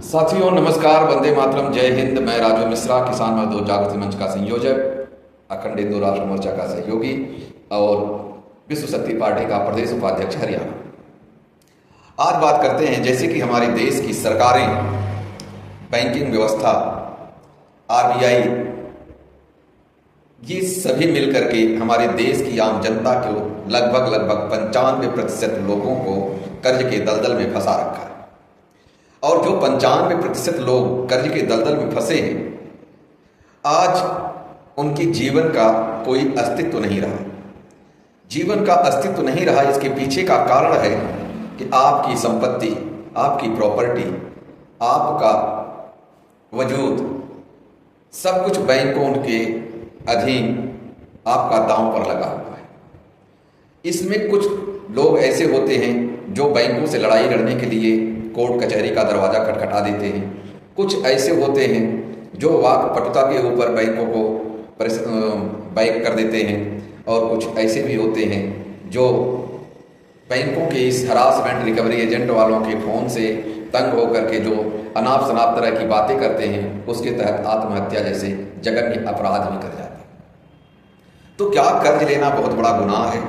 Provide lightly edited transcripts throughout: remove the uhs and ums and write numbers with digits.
साथियों नमस्कार, वंदे मातरम, जय हिंद। मैं राजू मिश्रा, किसान मजदूर जागृति मंच का संयोजक, अखंड हिंदू राष्ट्र मोर्चा का सहयोगी और विश्व शक्ति पार्टी का प्रदेश उपाध्यक्ष हरियाणा। आज बात करते हैं जैसे कि हमारे देश की सरकारें, बैंकिंग व्यवस्था, आरबीआई, ये सभी मिलकर के हमारे देश की आम जनता को लगभग 95% लोगों को कर्ज के दलदल में फंसा रखा है। और जो 95% लोग कर्ज के दलदल में फंसे हैं, आज उनकी जीवन का कोई अस्तित्व नहीं रहा। जीवन का अस्तित्व नहीं रहा, इसके पीछे का कारण है कि आपकी संपत्ति, आपकी प्रॉपर्टी, आपका वजूद, सब कुछ बैंकों के अधीन आपका दांव पर लगा हुआ है। इसमें कुछ लोग ऐसे होते हैं जो बैंकों से लड़ाई लड़ने के लिए कोर्ट कचहरी का दरवाज़ा खटखटा देते हैं। कुछ ऐसे होते हैं जो वाकपटुता के ऊपर बैंकों को बैक कर देते हैं, और कुछ ऐसे भी होते हैं जो बैंकों के इस हरासमेंट रिकवरी एजेंट वालों के फ़ोन से तंग होकर के जो अनाप शनाप तरह की बातें करते हैं, उसके तहत आत्महत्या जैसे जघन्य अपराध भी कर जाते हैं। तो क्या कर्ज लेना बहुत बड़ा गुनाह है?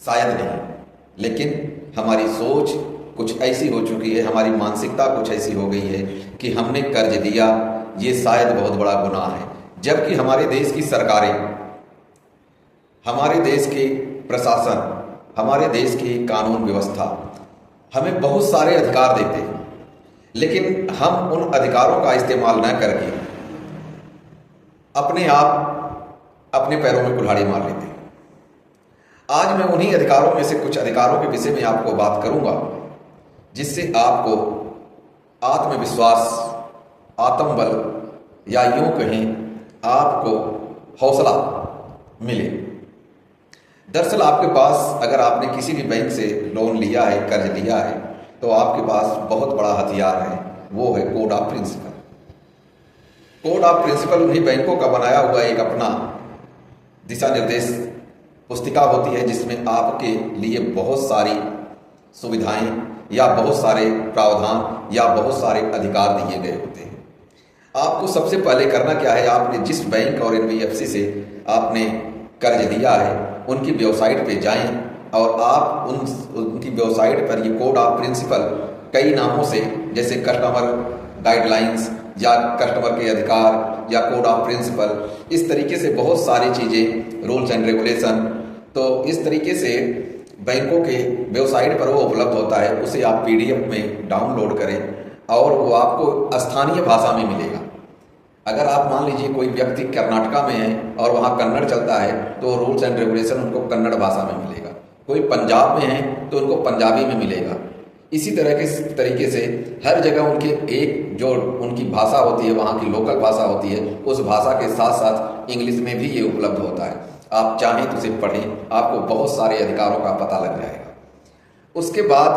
शायद नहीं, लेकिन हमारी सोच कुछ ऐसी हो चुकी है, हमारी मानसिकता कुछ ऐसी हो गई है कि हमने कर्ज दिया, ये शायद बहुत बड़ा गुनाह है। जबकि हमारे देश की सरकारें, हमारे देश के प्रशासन, हमारे देश की कानून व्यवस्था हमें बहुत सारे अधिकार देते हैं, लेकिन हम उन अधिकारों का इस्तेमाल न करके अपने आप अपने पैरों में कुल्हाड़ी मार लेते हैं। आज मैं उन्हीं अधिकारों में से कुछ अधिकारों के विषय में आपको बात करूंगा, जिससे आपको आत्मविश्वास, आत्मबल, या यूं कहें आपको हौसला मिले। दरअसल आपके पास, अगर आपने किसी भी बैंक से लोन लिया है, कर्ज लिया है, तो आपके पास बहुत बड़ा हथियार है, वो है code of principle. Code of principle उन्हीं बैंकों का बनाया हुआ एक अपना दिशा निर्देश पुस्तिका होती है, जिसमें आपके लिए बहुत सारी सुविधाएं या बहुत सारे प्रावधान या बहुत सारे अधिकार दिए गए होते हैं। आपको सबसे पहले करना क्या है, आपने जिस बैंक और एनबीएफसी से आपने कर्ज लिया है, उनकी वेबसाइट पे जाएं और आप उनकी वेबसाइट पर ये कोड ऑफ प्रिंसिपल कई नामों से, जैसे कस्टमर गाइडलाइंस या कस्टमर के अधिकार या कोड ऑफ प्रिंसिपल, इस तरीके से बहुत सारी चीज़ें, रूल्स एंड रेगुलेशन, तो इस तरीके से बैंकों के वेबसाइट पर वो उपलब्ध होता है। उसे आप पीडीएफ में डाउनलोड करें और वो आपको स्थानीय भाषा में मिलेगा। अगर आप मान लीजिए कोई व्यक्ति कर्नाटका में है और वहाँ कन्नड़ चलता है, तो रूल्स एंड रेगुलेशन उनको कन्नड़ भाषा में मिलेगा। कोई पंजाब में है तो उनको पंजाबी में मिलेगा। इसी तरह के तरीके से हर जगह उनके एक जो उनकी भाषा होती है, वहाँ की लोकल भाषा होती है, उस भाषा के साथ साथ इंग्लिश में भी ये उपलब्ध होता है। आप चाहें तो उसे पढ़ें, आपको बहुत सारे अधिकारों का पता लग जाएगा। उसके बाद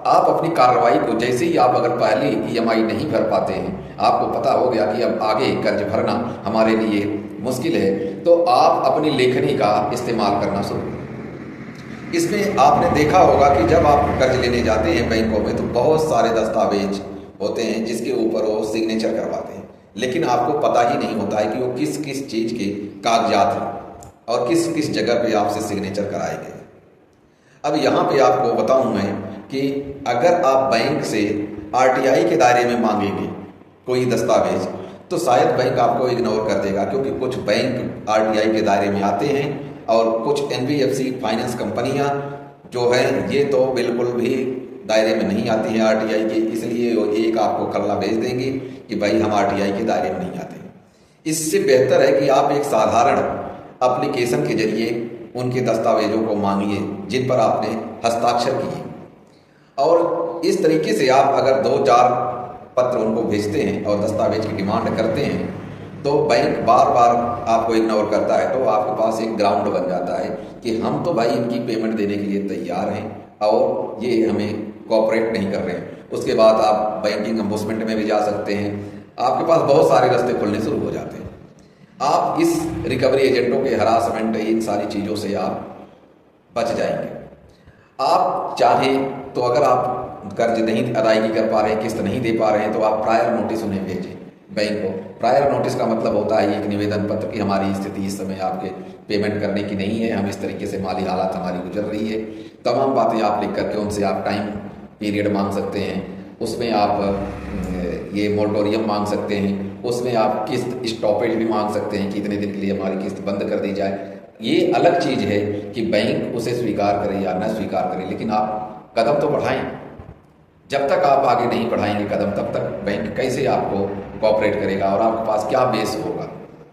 आप अपनी कार्रवाई को, जैसे ही आप अगर पहले ईएमआई नहीं भर पाते हैं, आपको पता हो गया कि अब आगे कर्ज भरना हमारे लिए मुश्किल है, तो आप अपनी लेखनी का इस्तेमाल करना शुरू करें। इसमें आपने देखा होगा कि जब आप कर्ज लेने जाते हैं बैंकों में, तो बहुत सारे दस्तावेज होते हैं जिसके ऊपर वो सिग्नेचर करवाते हैं, लेकिन आपको पता ही नहीं होता है कि वो किस किस चीज़ के कागजात हैं और किस किस जगह पे आपसे सिग्नेचर कराए गए। अब यहाँ पे आपको बताऊँ मैं कि अगर आप बैंक से आरटीआई के दायरे में मांगेंगे कोई दस्तावेज, तो शायद बैंक आपको इग्नोर कर देगा, क्योंकि कुछ बैंक आरटीआई के दायरे में आते हैं और कुछ एनबीएफसी फाइनेंस कंपनियां जो हैं, ये तो बिल्कुल भी दायरे में नहीं आती हैं आरटीआई के, इसलिए वो एक आपको कल्ला भेज देंगे कि भाई हम आरटीआई के दायरे में नहीं आते। इससे बेहतर है कि आप एक साधारण एप्लीकेशन के जरिए उनके दस्तावेजों को मांगिए जिन पर आपने हस्ताक्षर किए, और इस तरीके से आप अगर 2-4 पत्र उनको भेजते हैं और दस्तावेज की डिमांड करते हैं, तो बैंक बार बार आपको इग्नोर करता है। तो आपके पास एक ग्राउंड बन जाता है कि हम तो भाई इनकी पेमेंट देने के लिए तैयार हैं और ये हमें कोऑपरेट नहीं कर रहे हैं। उसके बाद आप बैंकिंग एम्बुसमेंट में भी जा सकते हैं। आपके पास बहुत सारे रास्ते खुलने शुरू हो जाते हैं। आप इस रिकवरी एजेंटों के हरासमेंट, इन सारी चीज़ों से आप बच जाएंगे। आप चाहें तो अगर आप कर्ज नहीं अदायगी कर पा रहे हैं, किस्त नहीं दे पा रहे हैं, तो आप प्रायर नोटिस उन्हें भेजें बैंक को। प्रायर नोटिस का मतलब होता है एक निवेदन पत्र कि हमारी स्थिति इस समय आपके पेमेंट करने की नहीं है, हम इस तरीके से माली हालात हमारी गुजर रही है। तमाम बातें आप लिख करके उनसे आप टाइम पीरियड मांग सकते हैं, उसमें आप ये मोरेटोरियम मांग सकते हैं, उसमें आप किस्त स्टॉपेज भी मांग सकते हैं कि इतने दिन के लिए हमारी किस्त बंद कर दी जाए। ये अलग चीज़ है कि बैंक उसे स्वीकार करे या न स्वीकार करे, लेकिन आप कदम तो बढ़ाएं। जब तक आप आगे नहीं बढ़ाएंगे कदम, तब तक बैंक कैसे आपको कोऑपरेट करेगा और आपके पास क्या बेस होगा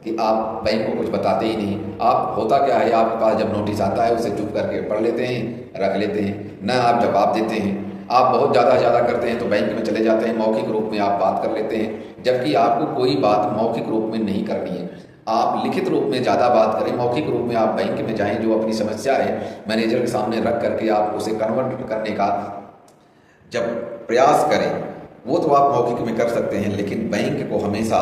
कि आप बैंक को कुछ बताते ही नहीं। आप होता क्या है, आपके पास जब नोटिस आता है उसे चुप करके पढ़ लेते हैं, रख लेते हैं, न आप जवाब देते हैं। आप बहुत ज़्यादा करते हैं तो बैंक में चले जाते हैं, मौखिक रूप में आप बात कर लेते हैं, जबकि आपको कोई बात मौखिक रूप में नहीं करनी है। आप लिखित रूप में ज़्यादा बात करें, मौखिक रूप में आप बैंक में जाएं, जो अपनी समस्या है मैनेजर के सामने रख करके आप उसे कन्वर्ट करने का जब प्रयास करें, वो तो आप मौखिक में कर सकते हैं, लेकिन बैंक को हमेशा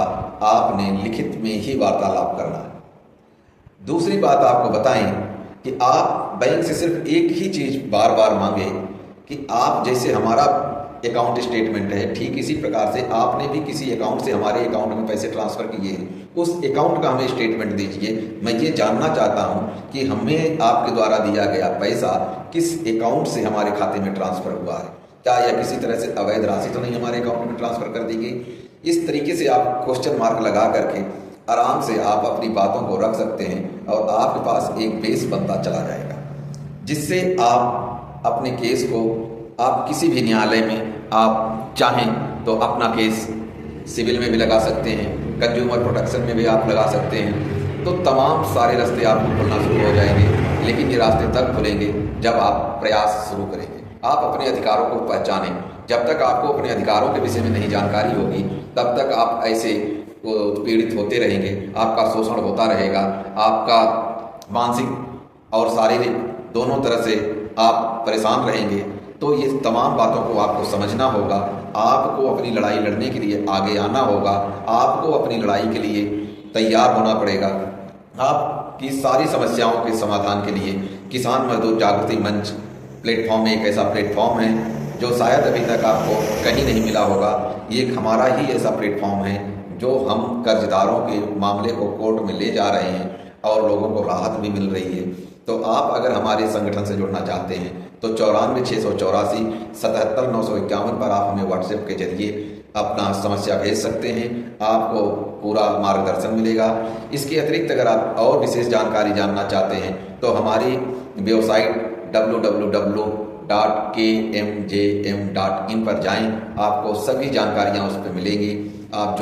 आपने लिखित में ही वार्तालाप करना है। दूसरी बात आपको बताएं कि आप बैंक से सिर्फ एक ही चीज़ बार बार मांगे कि आप जैसे हमारा अकाउंट स्टेटमेंट है, ठीक इसी प्रकार से आपने भी किसी अकाउंट से हमारे अकाउंट में पैसे ट्रांसफ़र किए हैं, उस अकाउंट का हमें स्टेटमेंट दीजिए। मैं ये जानना चाहता हूँ कि हमें आपके द्वारा दिया गया पैसा किस अकाउंट से हमारे खाते में ट्रांसफ़र हुआ है, क्या यह किसी तरह से अवैध राशि तो नहीं हमारे अकाउंट में ट्रांसफ़र कर दी गई। इस तरीके से आप क्वेश्चन मार्क लगा करके आराम से आप अपनी बातों को रख सकते हैं और आपके पास एक बेस बनता चला जाएगा, जिससे आप अपने केस को आप किसी भी न्यायालय में आप चाहें तो अपना केस सिविल में भी लगा सकते हैं, कंज्यूमर प्रोटेक्शन में भी आप लगा सकते हैं। तो तमाम सारे रास्ते आपको खुलना शुरू हो जाएंगे, लेकिन ये रास्ते तब खुलेंगे जब आप प्रयास शुरू करेंगे। आप अपने अधिकारों को पहचानें। जब तक आपको अपने अधिकारों के विषय में नहीं जानकारी होगी, तब तक आप ऐसे पीड़ित होते रहेंगे, आपका शोषण होता रहेगा, आपका मानसिक और शारीरिक दोनों तरह से आप परेशान रहेंगे। तो ये तमाम बातों को आपको समझना होगा, आपको अपनी लड़ाई लड़ने के लिए आगे आना होगा, आपको अपनी लड़ाई के लिए तैयार होना पड़ेगा। आपकी सारी समस्याओं के समाधान के लिए किसान मजदूर जागृति मंच प्लेटफॉर्म एक ऐसा प्लेटफॉर्म है जो शायद अभी तक आपको कहीं नहीं मिला होगा। ये हमारा ही ऐसा प्लेटफॉर्म है जो हम कर्जदारों के मामले को कोर्ट में ले जा रहे हैं और लोगों को राहत भी मिल रही है। तो आप अगर हमारे संगठन से जुड़ना चाहते हैं तो 94 684 77 951 पर आप हमें व्हाट्सएप के जरिए अपना समस्या भेज सकते हैं, आपको पूरा मार्गदर्शन मिलेगा। इसके अतिरिक्त अगर आप और विशेष जानकारी जानना चाहते हैं तो हमारी वेबसाइट www.kmjm.in पर जाएं, आपको सभी जानकारियां उस पर मिलेंगी। आप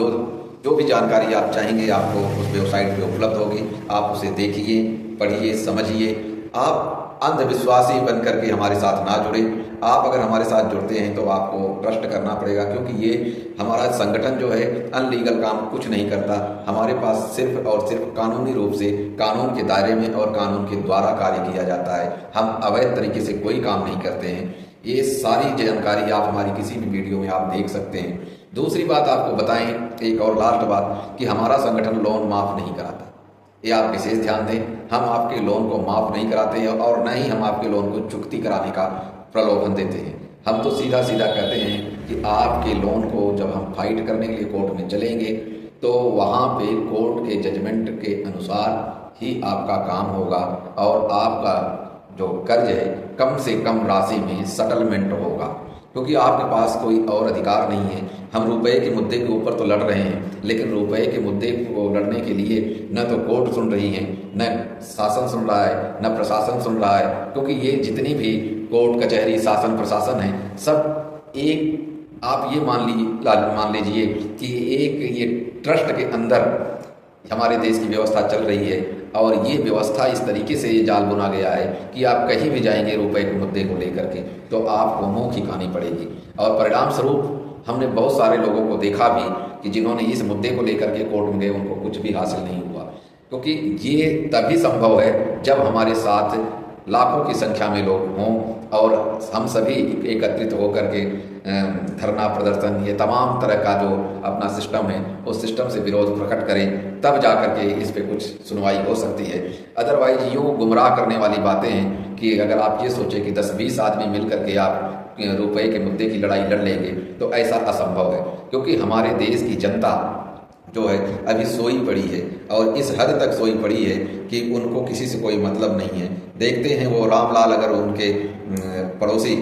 जो भी जानकारी आप चाहेंगे आपको उस वेबसाइट पे उपलब्ध होगी। आप उसे देखिए, पढ़िए, समझिए। आप अंधविश्वासी बन करके हमारे साथ ना जुड़े। आप अगर हमारे साथ जुड़ते हैं तो आपको ट्रस्ट करना पड़ेगा, क्योंकि ये हमारा संगठन जो है अनलीगल काम कुछ नहीं करता। हमारे पास सिर्फ और सिर्फ कानूनी रूप से कानून के दायरे में और कानून के द्वारा कार्य किया जाता है। हम अवैध तरीके से कोई काम नहीं करते हैं। ये सारी जानकारी आप हमारी किसी भी वीडियो में आप देख सकते हैं। दूसरी बात आपको बताएं, एक और लास्ट बात, कि हमारा संगठन लोन माफ़ नहीं कराता। ये आप विशेष ध्यान दें, हम आपके लोन को माफ़ नहीं कराते हैं और न ही हम आपके लोन को चुकती कराने का प्रलोभन देते हैं। हम तो सीधा कहते हैं कि आपके लोन को जब हम फाइट करने के लिए कोर्ट में चलेंगे तो वहाँ पे कोर्ट के जजमेंट के अनुसार ही आपका काम होगा और आपका जो कर्ज है कम से कम राशि में सेटलमेंट होगा, क्योंकि आपके पास कोई और अधिकार नहीं है। हम रुपए के मुद्दे के ऊपर तो लड़ रहे हैं, लेकिन रुपए के मुद्दे को लड़ने के लिए न तो कोर्ट सुन रही है, न शासन सुन रहा है, न प्रशासन सुन रहा है, क्योंकि ये जितनी भी कोर्ट कचहरी शासन प्रशासन है सब एक, आप ये मान लीजिए कि एक ये ट्रस्ट के अंदर हमारे देश की व्यवस्था चल रही है और ये व्यवस्था इस तरीके से ये जाल बुना गया है कि आप कहीं भी जाएंगे रुपए के मुद्दे को लेकर के तो आपको मुंह खिलानी पड़ेगी। और परिणाम स्वरूप हमने बहुत सारे लोगों को देखा भी कि जिन्होंने इस मुद्दे को लेकर के कोर्ट में गए उनको कुछ भी हासिल नहीं हुआ, क्योंकि ये तभी संभव है जब हमारे साथ लाखों की संख्या में लोग हों और हम सभी एकत्रित होकर के धरना प्रदर्शन ये तमाम तरह का जो अपना सिस्टम है उस सिस्टम से विरोध प्रकट करें, तब जा कर के इस पे कुछ सुनवाई हो सकती है। अदरवाइज यूँ गुमराह करने वाली बातें हैं कि अगर आप ये सोचें कि 10-20 आदमी मिल करके आप रुपए के मुद्दे की लड़ाई लड़ लेंगे तो ऐसा असंभव है, क्योंकि हमारे देश की जनता जो है अभी सोई पड़ी है और इस हद तक सोई पड़ी है कि उनको किसी से कोई मतलब नहीं है। देखते हैं वो रामलाल अगर उनके पड़ोसी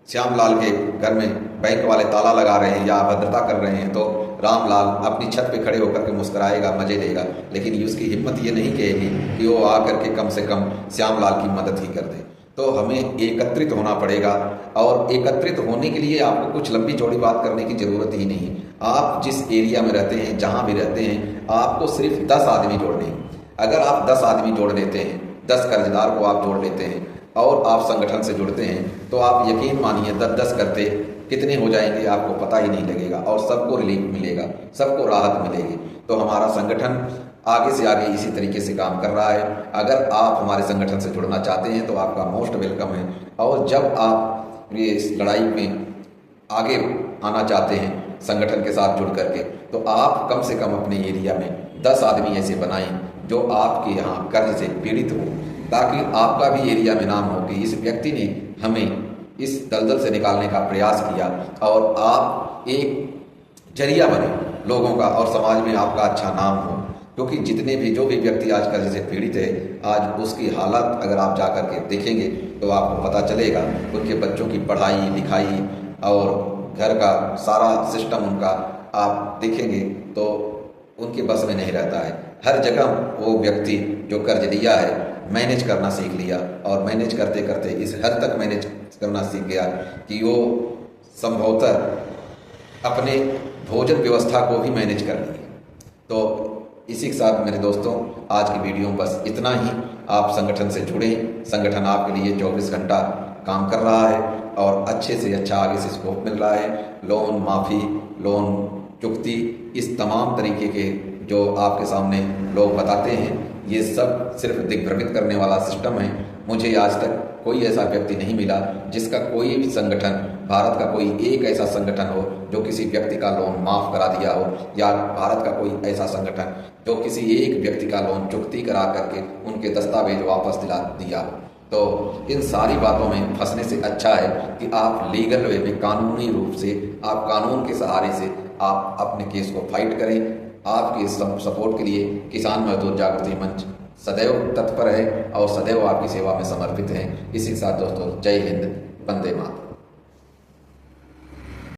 श्यामलाल के घर में बैंक वाले ताला लगा रहे हैं या अभद्रता कर रहे हैं तो रामलाल अपनी छत पे खड़े होकर के मुस्कुराएगा, मजे लेगा, लेकिन उसकी हिम्मत ये नहीं कहेगी कि वो आकर के कम से कम श्यामलाल की मदद ही कर दे। तो हमें एकत्रित होना पड़ेगा और एकत्रित होने के लिए आपको कुछ लंबी चौड़ी बात करने की ज़रूरत ही नहीं। आप जिस एरिया में रहते हैं, जहाँ भी रहते हैं, आपको सिर्फ 10 आदमी जोड़ने हैं। अगर आप 10 आदमी जोड़ लेते हैं, 10 कर्जदार को आप जोड़ लेते हैं और आप संगठन से जुड़ते हैं तो आप यकीन मानिए 10-10 करते कितने हो जाएंगे आपको पता ही नहीं लगेगा और सबको रिलीफ मिलेगा, सबको राहत मिलेगी। तो हमारा संगठन आगे से आगे इसी तरीके से काम कर रहा है। अगर आप हमारे संगठन से जुड़ना चाहते हैं तो आपका मोस्ट वेलकम है। और जब आप ये इस लड़ाई में आगे आना चाहते हैं संगठन के साथ जुड़ करके तो आप कम से कम अपने एरिया में 10 आदमी ऐसे बनाएं जो आपके यहाँ कर्ज से पीड़ित हो, ताकि आपका भी एरिया में नाम हो कि इस व्यक्ति ने हमें इस दलदल से निकालने का प्रयास किया और आप एक जरिया बने लोगों का और समाज में आपका अच्छा नाम हो। क्योंकि जितने भी जो भी व्यक्ति आज कर्ज से पीड़ित है, आज उसकी हालत अगर आप जाकर के देखेंगे तो आपको पता चलेगा उनके बच्चों की पढ़ाई लिखाई और घर का सारा सिस्टम उनका आप देखेंगे तो उनके बस में नहीं रहता है। हर जगह वो व्यक्ति जो कर्ज लिया है मैनेज करना सीख लिया और मैनेज करते करते इस हद तक मैनेज करना सीख गया कि वो संभवतः अपने भोजन व्यवस्था को भी मैनेज कर लिए। तो इसी के साथ मेरे दोस्तों आज की वीडियो बस इतना ही। आप संगठन से जुड़ें, संगठन आपके लिए 24 घंटा काम कर रहा है और अच्छे से अच्छा आगे से स्कोप मिल रहा है। लोन माफ़ी, लोन चुकती, इस तमाम तरीके के जो आपके सामने लोग बताते हैं ये सब सिर्फ दिग्भ्रमित करने वाला सिस्टम है। मुझे आज तक कोई ऐसा व्यक्ति नहीं मिला जिसका कोई भी संगठन, भारत का कोई एक ऐसा संगठन हो जो किसी व्यक्ति का लोन माफ़ करा दिया हो, या भारत का कोई ऐसा संगठन जो किसी एक व्यक्ति का लोन चुकती करा करके उनके दस्तावेज वापस दिला दिया हो। तो इन सारी बातों में फंसने से अच्छा है कि आप लीगल वे में, कानूनी रूप से, आप कानून के सहारे से आप अपने केस को फाइट करें। आपके सपोर्ट के लिए किसान मजदूर जागृति मंच सदैव तत्पर है और सदैव आपकी सेवा में समर्पित है। इसी के साथ दोस्तों जय हिंद, वंदे मातरम।